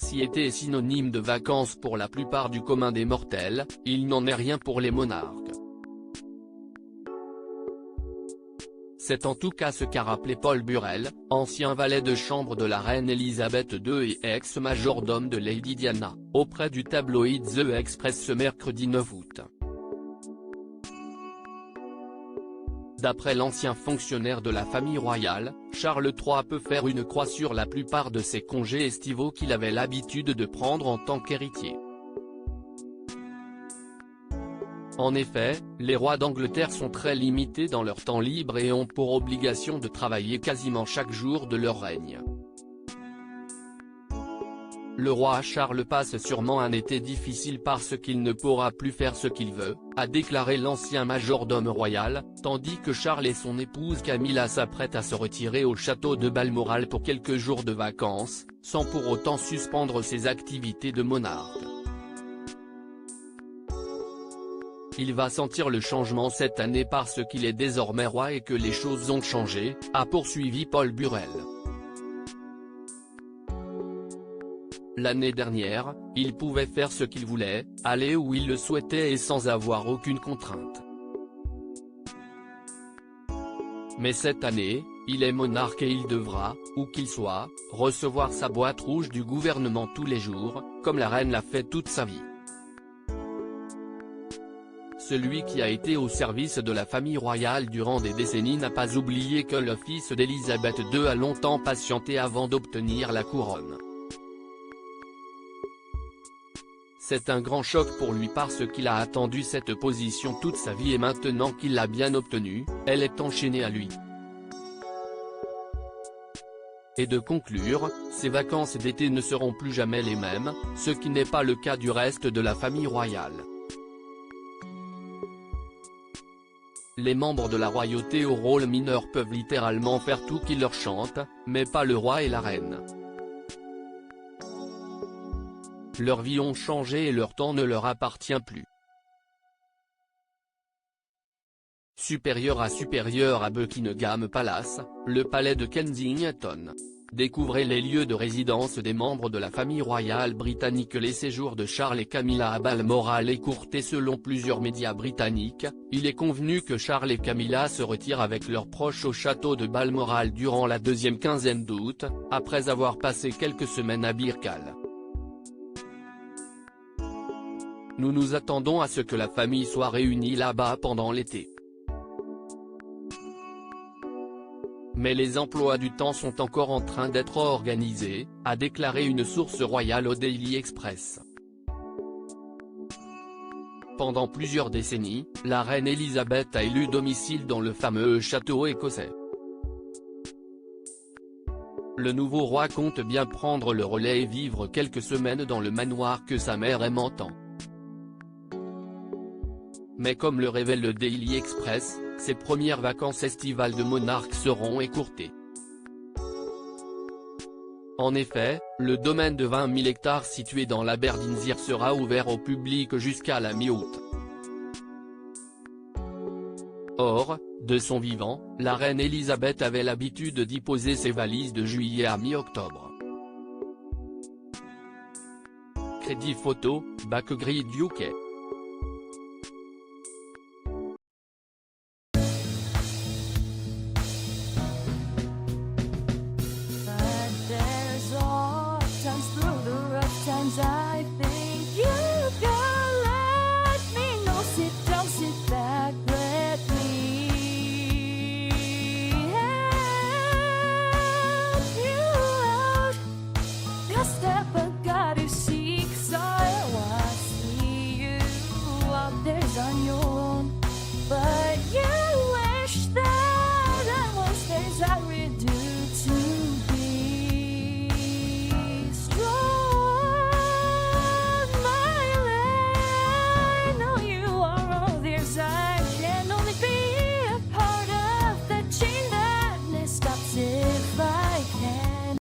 si été est synonyme de vacances pour la plupart du commun des mortels, il n'en est rien pour les monarques. C'est en tout cas ce qu'a rappelé Paul Burrell, ancien valet de chambre de la reine Elisabeth II et ex-majordome de Lady Diana, auprès du tabloïd The Express ce mercredi 9 août. D'après l'ancien fonctionnaire de la famille royale, Charles III peut faire une croix sur la plupart de ses congés estivaux qu'il avait l'habitude de prendre en tant qu'héritier. En effet, les rois d'Angleterre sont très limités dans leur temps libre et ont pour obligation de travailler quasiment chaque jour de leur règne. Le roi Charles passe sûrement un été difficile parce qu'il ne pourra plus faire ce qu'il veut, a déclaré l'ancien majordome royal, tandis que Charles et son épouse Camilla s'apprêtent à se retirer au château de Balmoral pour quelques jours de vacances, sans pour autant suspendre ses activités de monarque. Il va sentir le changement cette année parce qu'il est désormais roi et que les choses ont changé, a poursuivi Paul Burrell. L'année dernière, il pouvait faire ce qu'il voulait, aller où il le souhaitait et sans avoir aucune contrainte. Mais cette année, il est monarque et il devra, où qu'il soit, recevoir sa boîte rouge du gouvernement tous les jours, comme la reine l'a fait toute sa vie. Celui qui a été au service de la famille royale durant des décennies n'a pas oublié que le fils d'Elisabeth II a longtemps patienté avant d'obtenir la couronne. C'est un grand choc pour lui parce qu'il a attendu cette position toute sa vie et maintenant qu'il l'a bien obtenue, elle est enchaînée à lui. Et de conclure, ses vacances d'été ne seront plus jamais les mêmes, ce qui n'est pas le cas du reste de la famille royale. Les membres de la royauté au rôle mineur peuvent littéralement faire tout qui leur chante, mais pas le roi et la reine. Leurs vies ont changé et leur temps ne leur appartient plus. Supérieur à Buckingham Palace, le palais de Kensington. Découvrez les lieux de résidence des membres de la famille royale britannique. Les séjours de Charles et Camilla à Balmoral écourtés. Selon plusieurs médias britanniques, il est convenu que Charles et Camilla se retirent avec leurs proches au château de Balmoral durant la deuxième quinzaine d'août, après avoir passé quelques semaines à Birkall. Nous nous attendons à ce que la famille soit réunie là-bas pendant l'été. Mais les emplois du temps sont encore en train d'être organisés, a déclaré une source royale au Daily Express. Pendant plusieurs décennies, la reine Elisabeth a élu domicile dans le fameux château écossais. Le nouveau roi compte bien prendre le relais et vivre quelques semaines dans le manoir que sa mère aime tant. Mais comme le révèle le Daily Express, ses premières vacances estivales de monarque seront écourtées. En effet, le domaine de 20 000 hectares situé dans l'Aberdeenshire sera ouvert au public jusqu'à la mi-août. Or, de son vivant, la reine Elisabeth avait l'habitude d'y poser ses valises de juillet à mi-octobre. Crédit photo, Backgrid UK.